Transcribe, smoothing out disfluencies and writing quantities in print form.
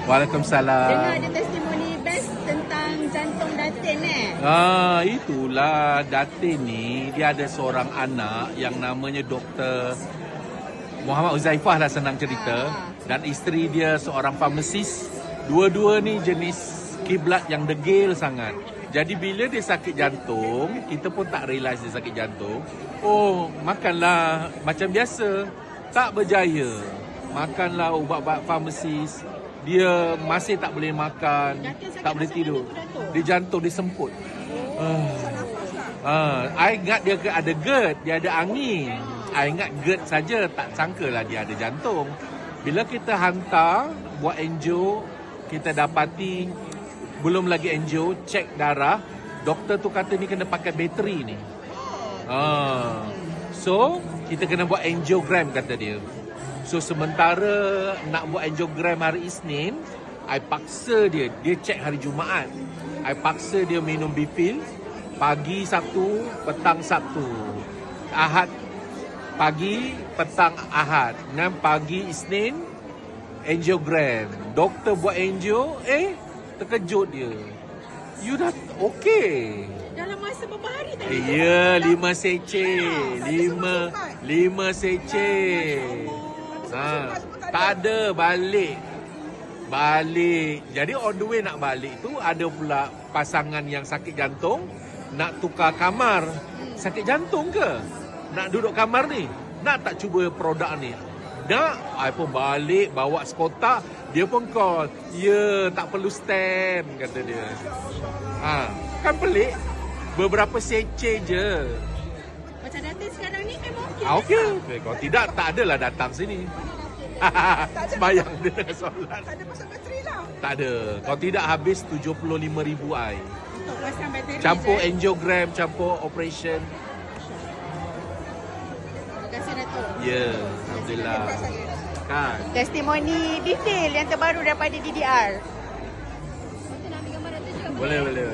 Waalaikumsalam. Dengar ada testimoni best tentang jantung Datin Itulah Datin ni, dia ada seorang anak yang namanya Dr. Muhammad Uzaifah lah senang cerita. Dan isteri dia seorang farmasis. Dua-dua ni jenis kiblat yang degil sangat. Jadi bila dia sakit jantung, kita pun tak realise dia sakit jantung. Oh, makanlah macam biasa. Tak berjaya. Makanlah ubat-ubat farmasis. Dia masih tak boleh makan, tak boleh tidur. Dia jantung dia semput. I ingat dia ada GERD, dia ada angin. I ingat GERD saja, tak sangkalah dia ada jantung. Bila kita hantar buat angio, kita dapati belum lagi angio, cek darah, doktor tu kata ni kena pakai bateri ni. So, kita kena buat angiogram kata dia. So, sementara nak buat angiogram hari Isnin, I paksa dia cek hari Jumaat. I paksa dia minum Bifil, pagi Sabtu, petang Sabtu. Ahad, pagi, petang Ahad. Dan pagi Isnin, angiogram. Doktor buat angio, terkejut dia. You dah okey. dalam masa beberapa hari tadi. Ya, 5 seceh. 5 seceh. Tak ada balik. Jadi on the way nak balik tu ada pula pasangan yang sakit jantung nak tukar kamar. Sakit jantung ke? Nak duduk kamar ni? Nak tak cuba produk ni? Nak, I pun balik bawa sekotak. Dia pun call. Ya, tak perlu stand kata dia. Kan pelik. Beberapa seceh je. Macam Datin sekarang ni memang okey. Okey. Kalau tidak, tak adalah datang sini. Sembayang dia tengah solat. Tak ada pasal bateri lah. Tak ada. Kalau tidak habis 75,000 I. Untuk pasang bateri. Campur angiogram, campur operation. Terima kasih Datuk. Ya, alhamdulillah. Kan. Testimoni detail yang terbaru daripada DDR. Boleh.